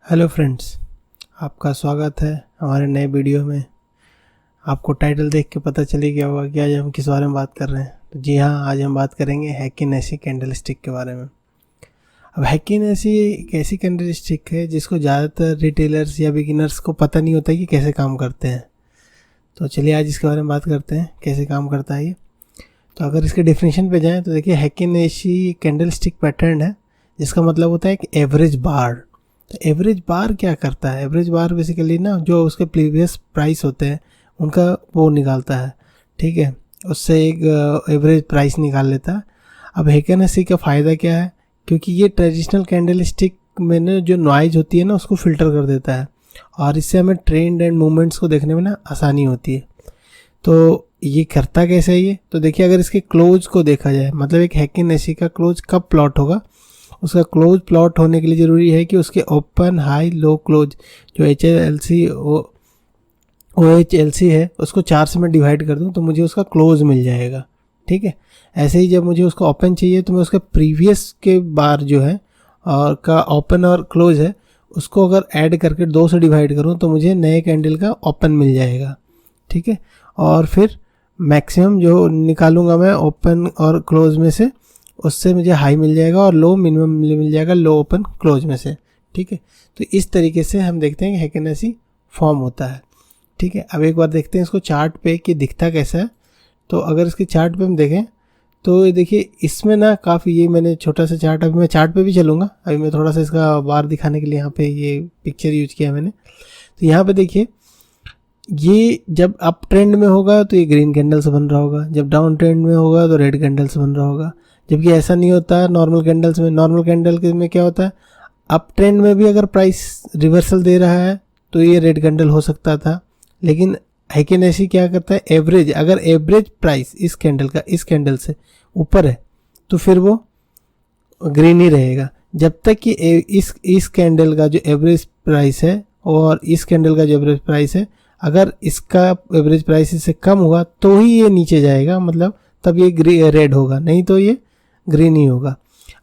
Hello friends, आपका स्वागत है हमारे नए वीडियो में। आपको टाइटल देख के पता चले गया होगा कि आज हम किस बारे में बात कर रहे हैं। तो जी हाँ, आज हम बात करेंगे हैकी-नेसी कैंडल स्टिक के बारे में। अब हैकी-नेसी एक ऐसी कैंडल स्टिक है जिसको ज़्यादातर रिटेलर्स या बिगिनर्स को पता नहीं होता कि कैसे काम करते हैं। तो चलिए आज इसके बारे में बात करते हैं, कैसे काम करता है ये। तो अगर इसके डेफिनेशन पे जाएँ तो देखिए, हैकी-नेसी कैंडल स्टिक पैटर्न है जिसका मतलब होता है कि एवरेज बार। तो एवरेज बार क्या करता है? एवरेज बार बेसिकली ना जो उसके प्रीवियस प्राइस होते हैं उनका वो निकालता है, ठीक है, उससे एक एवरेज प्राइस निकाल लेता है। अब हैकी-नेसी का फ़ायदा क्या है? क्योंकि ये ट्रेडिशनल कैंडल स्टिक में ना जो नॉइज़ होती है ना उसको फ़िल्टर कर देता है और इससे हमें ट्रेंड एंड मूवमेंट्स को देखने में ना आसानी होती है। तो ये करता कैसे है ये? तो देखिए, अगर इसके क्लोज को देखा जाए, मतलब एक हैकी-नेसी का क्लोज कब प्लॉट होगा, उसका क्लोज प्लॉट होने के लिए ज़रूरी है कि उसके ओपन हाई लो क्लोज जो OHLC है उसको 4 से मैं डिवाइड कर दूं तो मुझे उसका क्लोज मिल जाएगा, ठीक है। ऐसे ही जब मुझे उसका ओपन चाहिए तो मैं उसके प्रीवियस के बार जो है और का ओपन और क्लोज है उसको अगर ऐड करके 2 से डिवाइड करूं तो मुझे नए कैंडल का ओपन मिल जाएगा, ठीक है। और फिर मैक्सिमम जो निकालूंगा मैं ओपन और क्लोज में से, उससे मुझे हाई मिल जाएगा और लो मिनिमम मिल जाएगा लो ओपन क्लोज में से, ठीक है। तो इस तरीके से हम देखते हैं कि हैकी-नेसी फॉर्म होता है, ठीक है। अब एक बार देखते हैं इसको चार्ट पे कि दिखता कैसा है। तो अगर इसके चार्ट पे हम देखें तो ये देखिए, इसमें ना काफ़ी, ये मैंने छोटा सा चार्ट, अभी मैं चार्ट पे भी चलूँगा, अभी मैं थोड़ा सा इसका बार दिखाने के लिए यहाँ पे ये पिक्चर यूज किया मैंने। तो यहाँ पे देखिए, ये जब अप ट्रेंड में होगा तो ये ग्रीन कैंडल से बन रहा होगा, जब डाउन ट्रेंड में होगा तो रेड कैंडल से बन रहा होगा। जबकि ऐसा नहीं होता नॉर्मल कैंडल्स में। नॉर्मल कैंडल के में क्या होता है, अप ट्रेंड में भी अगर प्राइस रिवर्सल दे रहा है तो ये रेड कैंडल हो सकता था। लेकिन हैकी-नेसी क्या करता है, एवरेज, अगर एवरेज प्राइस इस कैंडल का इस कैंडल से ऊपर है तो फिर वो ग्रीन ही रहेगा, जब तक कि इस कैंडल का जो एवरेज प्राइस है और इस कैंडल का जो एवरेज प्राइस है, अगर इसका एवरेज प्राइस इससे कम हुआ तो ही ये नीचे जाएगा, मतलब तब ये रेड होगा, नहीं तो ये ग्रीन ही होगा।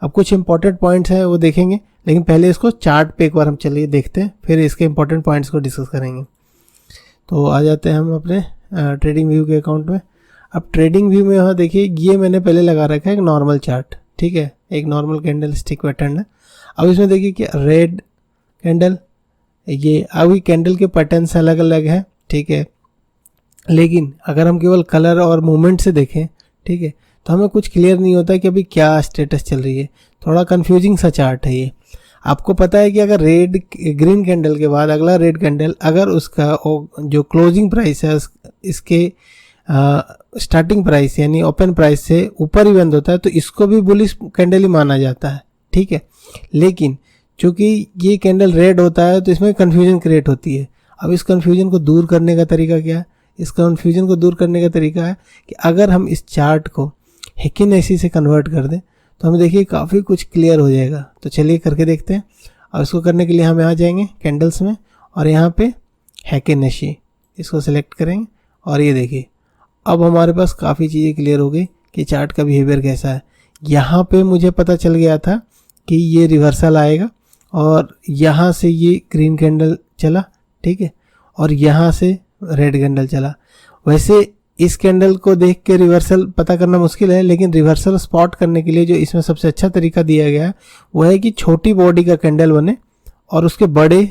अब कुछ इंपॉर्टेंट पॉइंट्स हैं वो देखेंगे, लेकिन पहले इसको चार्ट पे एक बार हम चलिए देखते हैं, फिर इसके इंपॉर्टेंट पॉइंट्स को डिस्कस करेंगे। तो आ जाते हैं हम अपने ट्रेडिंग व्यू के अकाउंट में। अब ट्रेडिंग व्यू में यहाँ देखिए, ये मैंने पहले लगा रखा है एक नॉर्मल चार्ट, ठीक है, एक नॉर्मल कैंडल स्टिक पैटर्न है। अब इसमें देखिए कि रेड कैंडल, ये अभी कैंडल के पैटर्न्स अलग अलग हैं, ठीक है। लेकिन अगर हम केवल कलर और मूवमेंट से देखें, ठीक है, तो हमें कुछ क्लियर नहीं होता कि अभी क्या स्टेटस चल रही है। थोड़ा कंफ्यूजिंग सा चार्ट है ये। आपको पता है कि अगर ग्रीन कैंडल के बाद अगला रेड कैंडल, अगर उसका जो क्लोजिंग प्राइस है इसके स्टार्टिंग प्राइस यानी ओपन प्राइस से ऊपर ही बंद होता है तो इसको भी बुलिश कैंडल ही माना जाता है, ठीक है। लेकिन चूंकि ये कैंडल रेड होता है तो इसमें कन्फ्यूजन क्रिएट होती है। अब इस कन्फ्यूजन को दूर करने का तरीका क्या है? इस कन्फ्यूजन को दूर करने का तरीका है कि अगर हम इस चार्ट को हैकी-नेसी से कन्वर्ट कर दें तो हमें देखिए काफ़ी कुछ क्लियर हो जाएगा। तो चलिए करके देखते हैं। और इसको करने के लिए हम यहाँ जाएंगे कैंडल्स में और यहाँ पे हैकी-नेसी इसको सिलेक्ट करेंगे और ये देखिए, अब हमारे पास काफ़ी चीज़ें क्लियर हो गई कि चार्ट का बिहेवियर कैसा है। यहाँ पे मुझे पता चल गया था कि ये रिवर्सल आएगा और यहाँ से ये ग्रीन कैंडल चला, ठीक है, और यहाँ से रेड कैंडल चला। वैसे इस कैंडल को देख के रिवर्सल पता करना मुश्किल है, लेकिन रिवर्सल स्पॉट करने के लिए जो इसमें सबसे अच्छा तरीका दिया गया है वो है कि छोटी बॉडी का कैंडल बने और उसके बड़े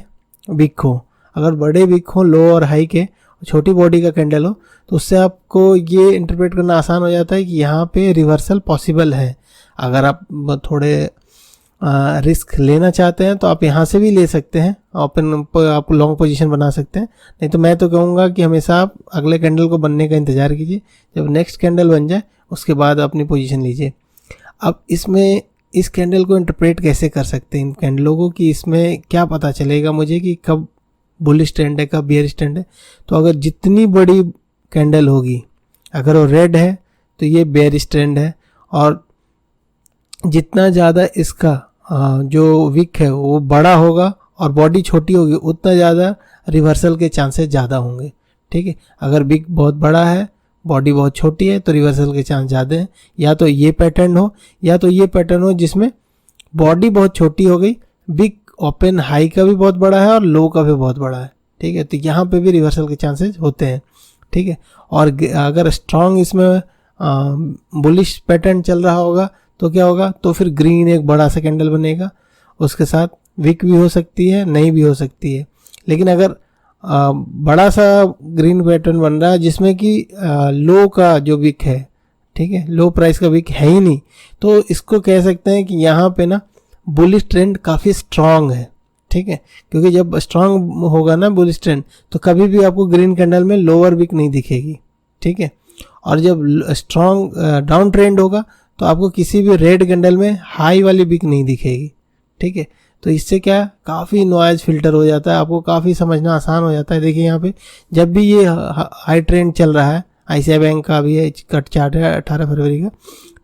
विक हो। अगर बड़े विक हो लो और हाई के, छोटी बॉडी का कैंडल हो, तो उससे आपको ये इंटरप्रेट करना आसान हो जाता है कि यहाँ पे रिवर्सल पॉसिबल है। अगर आप थोड़े रिस्क लेना चाहते हैं तो आप यहाँ से भी ले सकते हैं, ओपन आप लॉन्ग पोजीशन बना सकते हैं। नहीं तो मैं तो कहूँगा कि हमेशा आप अगले कैंडल को बनने का इंतज़ार कीजिए, जब नेक्स्ट कैंडल बन जाए उसके बाद अपनी पोजीशन लीजिए। अब इसमें इस कैंडल को इंटरप्रेट कैसे कर सकते हैं इन कैंडलों को, कि इसमें क्या पता चलेगा मुझे कि कब बुलिश ट्रेंड है कब बेयरिश ट्रेंड है। तो अगर जितनी बड़ी कैंडल होगी, अगर वो रेड है तो ये बेयरिश ट्रेंड है, और जितना ज़्यादा इसका जो विक है वो बड़ा होगा और बॉडी छोटी होगी उतना ज़्यादा रिवर्सल के चांसेस ज़्यादा होंगे, ठीक है। अगर विक बहुत बड़ा है बॉडी बहुत छोटी है तो रिवर्सल के चांस ज़्यादा हैं। या तो ये पैटर्न हो या तो ये पैटर्न हो जिसमें बॉडी बहुत छोटी हो गई, विक ओपन हाई का भी बहुत बड़ा है और लो का भी बहुत बड़ा है, ठीक है। तो यहाँ पे भी रिवर्सल के चांसेस होते हैं, ठीक है। और अगर स्ट्रॉन्ग इसमें बुलिश पैटर्न चल रहा होगा तो क्या होगा, तो फिर ग्रीन एक बड़ा सा कैंडल बनेगा, उसके साथ विक भी हो सकती है, नहीं भी हो सकती है। लेकिन अगर बड़ा सा ग्रीन पैटर्न बन रहा है जिसमें कि लो का जो विक है, ठीक है, लो प्राइस का विक है ही नहीं, तो इसको कह सकते हैं कि यहाँ पे ना बुलिश ट्रेंड काफ़ी स्ट्रांग है, ठीक है। क्योंकि जब स्ट्रांग होगा ना बुलिश ट्रेंड तो कभी भी आपको ग्रीन कैंडल में लोअर विक नहीं दिखेगी, ठीक है। और जब स्ट्रांग डाउन ट्रेंड होगा तो आपको किसी भी रेड कैंडल में हाई वाली विक नहीं दिखेगी, ठीक है। तो इससे क्या काफ़ी नॉइज फिल्टर हो जाता है, आपको काफ़ी समझना आसान हो जाता है। देखिए यहाँ पे जब भी ये हाई ट्रेंड चल रहा है, ICICI बैंक का भी है कट चार्ट है 18 फरवरी का,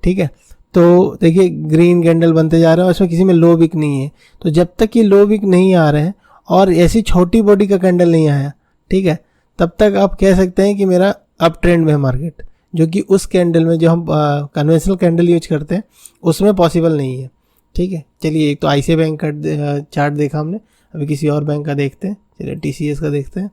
ठीक है। तो देखिए ग्रीन कैंडल बनते जा रहे हैं और इसमें किसी में लो विक नहीं है। तो जब तक ये लो विक नहीं आ रहे हैं और ऐसी छोटी बॉडी का कैंडल नहीं आया, ठीक है, तब तक आप कह सकते हैं कि मेरा अप ट्रेंड में है मार्केट, जो कि उस कैंडल में जो हम कन्वेंशनल कैंडल यूज करते हैं उसमें पॉसिबल नहीं है, ठीक है। चलिए एक तो ICICI बैंक का चार्ट देखा हमने, अभी किसी और बैंक का देखते हैं। चलिए TCS का देखते हैं।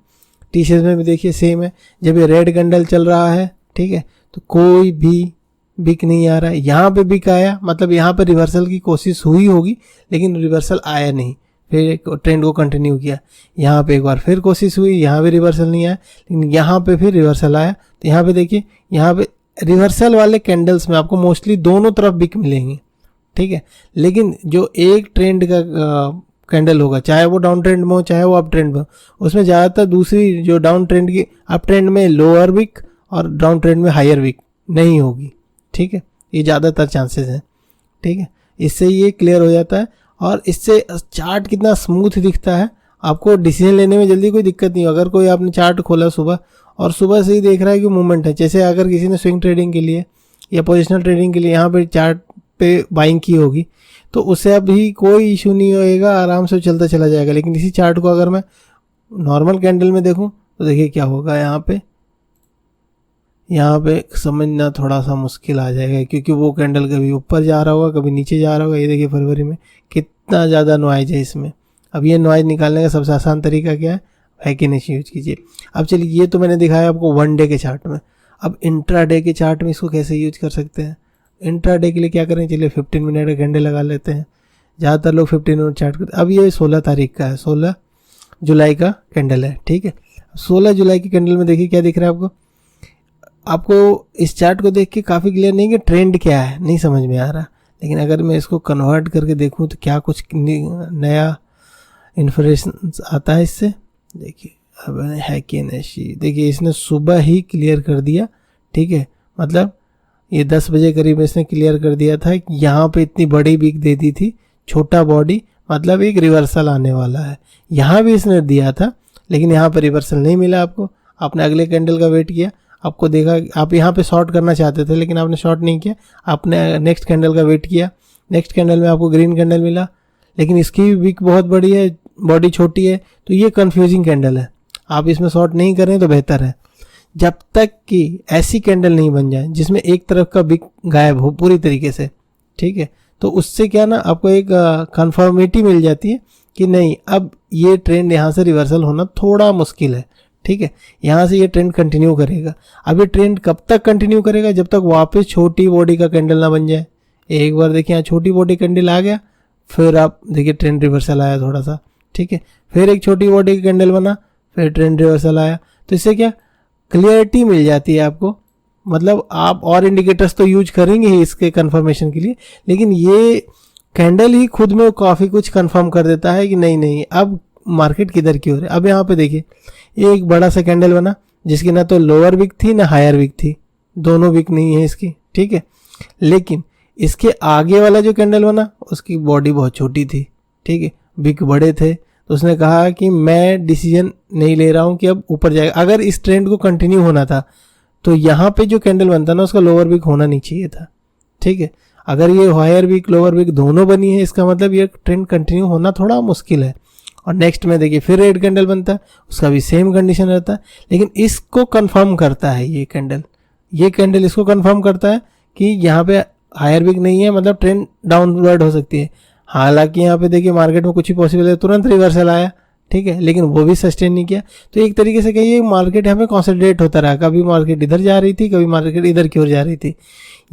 TCS में भी देखिए सेम है, जब ये रेड कैंडल चल रहा है, ठीक है, तो कोई भी बिक नहीं आ रहा है। यहाँ पे बिक आया मतलब यहाँ पे रिवर्सल की कोशिश हुई होगी, लेकिन रिवर्सल आया नहीं, फिर एक ट्रेंड को कंटिन्यू किया। यहाँ पे एक बार फिर कोशिश हुई, यहाँ पे रिवर्सल नहीं आया, लेकिन यहाँ पे फिर रिवर्सल आया। तो यहाँ पे देखिए, यहाँ पे रिवर्सल वाले कैंडल्स में आपको मोस्टली दोनों तरफ बिक मिलेंगे, ठीक है। लेकिन जो एक ट्रेंड का कैंडल होगा, चाहे वो डाउन ट्रेंड में हो चाहे वो अप ट्रेंड में हो, उसमें ज़्यादातर दूसरी जो डाउन ट्रेंड की अप ट्रेंड में लोअर विक और डाउन ट्रेंड में हायर विक नहीं होगी, ठीक है। ये ज़्यादातर चांसेस हैं, ठीक है। इससे ये क्लियर हो जाता है और इससे चार्ट कितना स्मूथ दिखता है, आपको डिसीजन लेने में जल्दी कोई दिक्कत नहीं हो। अगर कोई आपने चार्ट खोला सुबह और सुबह से ही देख रहा है कि मूवमेंट है, जैसे अगर किसी ने स्विंग ट्रेडिंग के लिए या पोजिशनल ट्रेडिंग के लिए यहाँ पे चार्ट पे बाइंग की होगी तो उससे अभी कोई इशू नहीं होएगा, आराम से चलता चला जाएगा। लेकिन इसी चार्ट को अगर मैं नॉर्मल कैंडल में देखूँ तो देखिए क्या होगा, यहाँ पे समझना थोड़ा सा मुश्किल आ जाएगा, क्योंकि वो कैंडल कभी ऊपर जा रहा होगा कभी नीचे जा रहा होगा। ये देखिए फरवरी में कितना ज़्यादा नॉइज है इसमें। अब ये नॉइज निकालने का सबसे आसान तरीका क्या है, हैकिनेस यूज कीजिए। अब चलिए ये तो मैंने दिखाया आपको 1 डे के चार्ट में, अब इंट्राडे के चार्ट में इसको कैसे यूज कर सकते हैं। इंट्राडे के लिए क्या करें, चलिए 15 मिनट का कैंडल लगा लेते हैं। ज़्यादातर लोग 15 मिनट चार्ट करते हैं। अब ये 16 तारीख का है, 16 जुलाई का कैंडल है, ठीक है। 16 जुलाई के कैंडल में देखिए क्या दिख रहा है आपको इस चार्ट को देख के काफ़ी क्लियर नहीं कि ट्रेंड क्या है, नहीं समझ में आ रहा। लेकिन अगर मैं इसको कन्वर्ट करके देखूं तो क्या कुछ नया इन्फॉर्मेशन आता है इससे। देखिए अब है कि नहीं, देखिए इसने सुबह ही क्लियर कर दिया, ठीक है। मतलब ये 10 बजे करीब इसने क्लियर कर दिया था कि यहाँ पे इतनी बड़ी बिग दे दी थी, छोटा बॉडी, मतलब एक रिवर्सल आने वाला है। यहाँ भी इसने दिया था लेकिन यहाँ पर रिवर्सल नहीं मिला आपको। आपने अगले कैंडल का वेट किया, आपको देखा आप यहाँ पे शॉर्ट करना चाहते थे लेकिन आपने शॉर्ट नहीं किया, आपने नेक्स्ट कैंडल का वेट किया। नेक्स्ट कैंडल में आपको ग्रीन कैंडल मिला, लेकिन इसकी विक बहुत बड़ी है, बॉडी छोटी है, तो ये कंफ्यूजिंग कैंडल है। आप इसमें शॉर्ट नहीं करें तो बेहतर है, जब तक कि ऐसी कैंडल नहीं बन जाए जिसमें एक तरफ का विक गायब हो पूरी तरीके से, ठीक है। तो उससे क्या ना आपको एक कन्फर्मिटी मिल जाती है कि नहीं, अब ये ट्रेंड यहाँ से रिवर्सल होना थोड़ा मुश्किल है, ठीक है। यहाँ से ये ट्रेंड कंटिन्यू करेगा। अब ये ट्रेंड कब तक कंटिन्यू करेगा, जब तक वापस छोटी बॉडी का कैंडल ना बन जाए। एक बार देखिए यहाँ छोटी बॉडी कैंडल आ गया, फिर आप देखिए ट्रेंड रिवर्सल आया थोड़ा सा, ठीक है। फिर एक छोटी बॉडी का कैंडल बना, फिर ट्रेंड रिवर्सल आया। तो इससे क्या क्लियरिटी मिल जाती है आपको। मतलब आप और इंडिकेटर्स तो यूज करेंगे ही इसके कंफर्मेशन के लिए, लेकिन ये कैंडल ही खुद में काफ़ी कुछ कंफर्म कर देता है कि नहीं नहीं अब मार्केट किधर की ओर है। अब यहाँ पे देखिए एक बड़ा सा कैंडल बना जिसकी ना तो लोअर विक थी ना हायर विक थी, दोनों विक नहीं है इसकी, ठीक है। लेकिन इसके आगे वाला जो कैंडल बना उसकी बॉडी बहुत छोटी थी, ठीक है, विक बड़े थे। तो उसने कहा कि मैं डिसीजन नहीं ले रहा हूँ कि अब ऊपर जाएगा। अगर इस ट्रेंड को कंटिन्यू होना था तो यहाँ पे जो कैंडल बनता ना उसका लोअर विक होना नहीं चाहिए था, ठीक है। अगर ये हायर विक लोअर विक दोनों बनी है, इसका मतलब ये ट्रेंड कंटिन्यू होना थोड़ा मुश्किल है। और नेक्स्ट में देखिए फिर रेड कैंडल बनता है, उसका भी सेम कंडीशन रहता है, लेकिन इसको कंफर्म करता है ये कैंडल इसको कंफर्म करता है कि यहाँ पे हायर विक नहीं है, मतलब ट्रेंड डाउनवर्ड हो सकती है। हालांकि यहाँ पे देखिए मार्केट में कुछ ही पॉसिबल है, तुरंत रिवर्सल आया, ठीक है, लेकिन वो भी सस्टेन नहीं किया। तो एक तरीके से कहिए मार्केट यहाँ पे कॉन्सेंट्रेट होता रहा, कभी मार्केट इधर जा रही थी, कभी मार्केट इधर की ओर जा रही थी।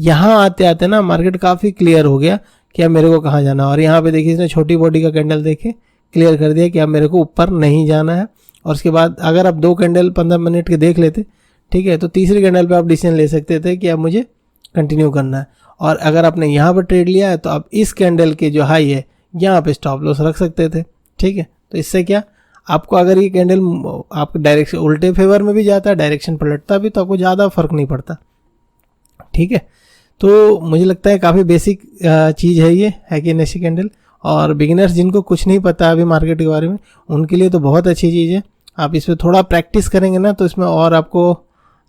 यहाँ आते आते ना मार्केट काफ़ी क्लियर हो गया कि अब मेरे को कहाँ जाना। और यहाँ पे देखिए इसने छोटी बॉडी का कैंडल देखे क्लियर कर दिया कि अब मेरे को ऊपर नहीं जाना है। और उसके बाद अगर आप 2 कैंडल 15 मिनट के देख लेते, ठीक है, तो तीसरी कैंडल पे आप डिसीजन ले सकते थे कि अब मुझे कंटिन्यू करना है। और अगर आपने यहाँ पर ट्रेड लिया है तो आप इस कैंडल के जो हाई है यहाँ पे स्टॉप लॉस रख सकते थे, ठीक है। तो इससे क्या आपको, अगर ये कैंडल आपके डायरेक्शन उल्टे फेवर में भी जाता है, डायरेक्शन पलटता भी, तो आपको ज़्यादा फर्क नहीं पड़ता, ठीक है। तो मुझे लगता है काफ़ी बेसिक चीज़ है ये हैकी नेशी कैंडल। और बिगिनर्स जिनको कुछ नहीं पता अभी मार्केट के बारे में, उनके लिए तो बहुत अच्छी चीज़ है। आप इस पर थोड़ा प्रैक्टिस करेंगे ना तो इसमें और आपको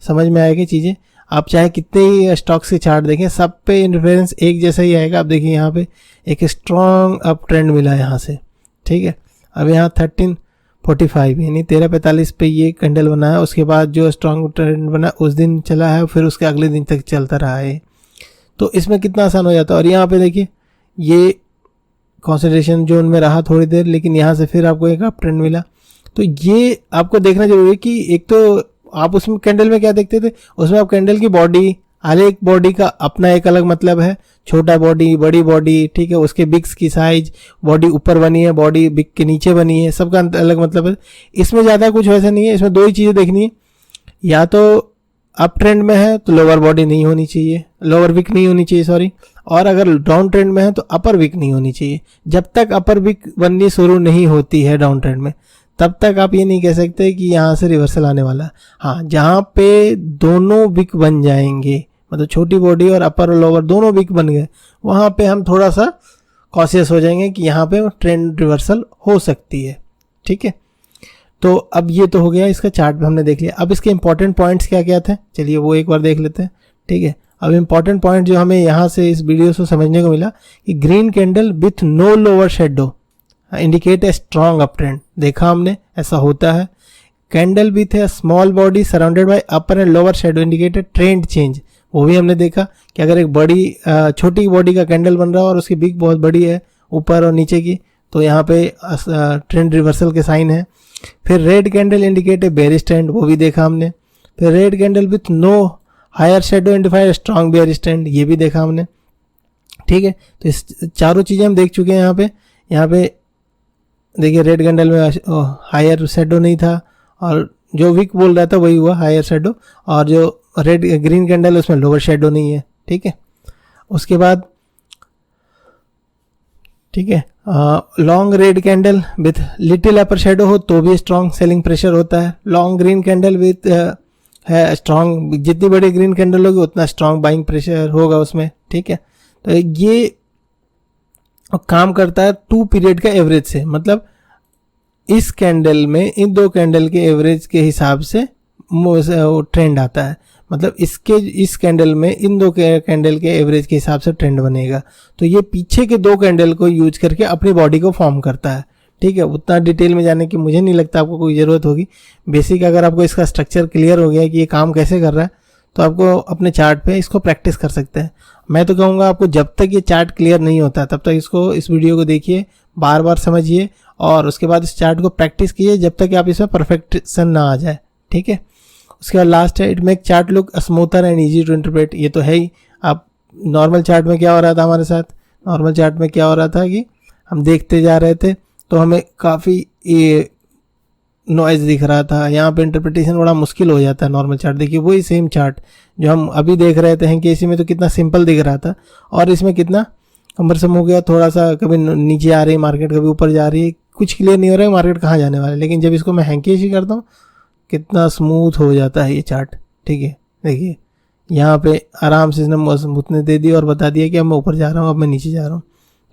समझ में आएगी चीज़ें। आप चाहे कितने ही स्टॉक्स के चार्ट देखें, सब पे इंडिफरेंस एक जैसा ही आएगा। आप देखिए यहाँ पे एक स्ट्रॉन्ग अप ट्रेंड मिला यहाँ से, ठीक है। अब यहाँ 1345 यानी 1345 पे ये कैंडल बना है। उसके बाद जो स्ट्रॉन्ग ट्रेंड बना उस दिन चला है, फिर उसके अगले दिन तक चलता रहा है। तो इसमें कितना आसान हो जाता है। और यहाँ पे देखिए ये कॉन्सेंट्रेशन जोन में रहा थोड़ी देर, लेकिन यहाँ से फिर आपको एक अप ट्रेंड मिला। तो ये आपको देखना जरूरी है कि एक तो आप उसमें कैंडल में क्या देखते थे, उसमें आप कैंडल की बॉडी, हर एक बॉडी का अपना एक अलग मतलब है। छोटा बॉडी, बड़ी बॉडी, ठीक है, उसके बिग्स की साइज, बॉडी ऊपर बनी है, बॉडी बिग के नीचे बनी है, सबका अलग मतलब है। इसमें ज़्यादा कुछ वैसा नहीं है। इसमें 2 ही चीज़ें देखनी है, या तो अप ट्रेंड में है तो लोअर बॉडी नहीं होनी चाहिए, लोअर विक नहीं होनी चाहिए, सॉरी। और अगर डाउन ट्रेंड में है तो अपर विक नहीं होनी चाहिए। जब तक अपर विक बननी शुरू नहीं होती है डाउन ट्रेंड में, तब तक आप ये नहीं कह सकते कि यहाँ से रिवर्सल आने वाला है। हाँ, जहाँ पे दोनों विक बन जाएंगे, मतलब छोटी बॉडी और अपर और लोअर दोनों विक बन गए, वहाँ पे हम थोड़ा सा कॉशियस हो जाएंगे कि यहाँ पे ट्रेंड रिवर्सल हो सकती है, ठीक है। तो अब ये तो हो गया, इसका चार्ट भी हमने देख लिया। अब इसके इंपॉर्टेंट पॉइंट्स क्या क्या थे, चलिए वो एक बार देख लेते हैं, ठीक है। अब इंपॉर्टेंट पॉइंट जो हमें यहाँ से इस वीडियो से समझने को मिला कि green candle with no lower shadow indicate a strong up trend. देखा हमने, ऐसा होता है। Candle with a small body surrounded by upper and lower shadow indicate a trend change. वो भी हमने देखा कि अगर एक बड़ी छोटी बॉडी का कैंडल बन रहा है और उसकी बिग बहुत बड़ी है ऊपर और नीचे की, तो यहाँ पे ट्रेंड रिवर्सल के साइन है। फिर red candle indicate a bearish trend, वो भी देखा हमने। फिर red candle with no higher shadow identify strong bearish trend, ये भी देखा हमने, ठीक है। तो इस चारों चीज़ें हम देख चुके हैं। यहाँ पे देखिए रेड कैंडल में हायर शेडो नहीं था, और जो विक बोल रहा था वही हुआ हायर शेडो, और जो ग्रीन कैंडल उसमें लोअर शेडो नहीं है, ठीक है। उसके बाद ठीक है, long red candle with little upper shadow हो तो भी स्ट्रॉन्ग सेलिंग प्रेशर होता है। लॉन्ग ग्रीन कैंडल विथ है स्ट्रॉन्ग, जितनी बड़ी ग्रीन कैंडल होगी उतना स्ट्रॉन्ग बाइंग प्रेशर होगा उसमें, ठीक है। तो ये काम करता है 2 पीरियड का एवरेज से, मतलब इस कैंडल में इन 2 कैंडल के एवरेज के हिसाब से ट्रेंड आता है। मतलब इस कैंडल में इन 2 कैंडल के एवरेज के हिसाब से ट्रेंड बनेगा। तो ये पीछे के 2 कैंडल को यूज करके अपनी बॉडी को फॉर्म करता है, ठीक है। उतना डिटेल में जाने की मुझे नहीं लगता आपको कोई ज़रूरत होगी। बेसिक अगर आपको इसका स्ट्रक्चर क्लियर हो गया कि ये काम कैसे कर रहा है, तो आपको अपने चार्ट पे इसको प्रैक्टिस कर सकते हैं। मैं तो कहूँगा आपको जब तक ये चार्ट क्लियर नहीं होता तब तक इस वीडियो को देखिए, बार बार समझिए, और उसके बाद इस चार्ट को प्रैक्टिस कीजिए जब तक आप इसमें परफेक्शन ना आ जाए, ठीक है। उसके बाद लास्ट है, it make chart look smoother and easy to interpret. ये तो है ही। आप नॉर्मल चार्ट में क्या हो रहा था हमारे साथ, नॉर्मल चार्ट में क्या हो रहा था कि हम देखते जा रहे थे तो हमें काफ़ी ये नॉइज दिख रहा था। यहाँ पे इंटरप्रिटेशन बड़ा मुश्किल हो जाता है नॉर्मल चार्ट। देखिए वही सेम चार्ट जो हम अभी देख रहे थे कि इसी में तो कितना सिंपल दिख रहा था, और इसमें कितना कमरसम हो गया, थोड़ा सा कभी नीचे आ रही है मार्केट, कभी ऊपर जा रही है, कुछ क्लियर नहीं हो रहा है मार्केट कहाँ जाने वाला है। लेकिन जब इसको मैं हैंकीशी करता हूँ कितना स्मूथ हो जाता है ये चार्ट, ठीक है। देखिए यहाँ पे आराम से इसने स्मूथनेस दे दी और बता दिया कि अब मैं ऊपर जा रहा हूँ, अब मैं नीचे जा रहा हूँ,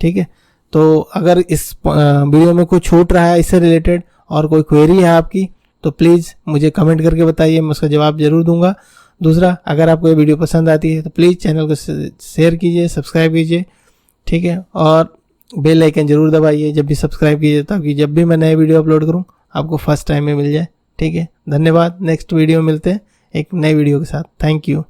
ठीक है। तो अगर इस वीडियो में कोई छूट रहा है इससे रिलेटेड और कोई क्वेरी है आपकी, तो प्लीज़ मुझे कमेंट करके बताइए, मैं उसका जवाब ज़रूर दूंगा। दूसरा, अगर आपको ये वीडियो पसंद आती है तो प्लीज़ चैनल को शेयर कीजिए, सब्सक्राइब कीजिए, ठीक है। और बेल आइकन ज़रूर दबाइए जब भी सब्सक्राइब कीजिए, ताकि जब भी मैं नए वीडियो अपलोड करूँ आपको फर्स्ट टाइम में मिल जाए, ठीक है। धन्यवाद। नेक्स्ट वीडियो मिलते हैं एक नए वीडियो के साथ। Thank you.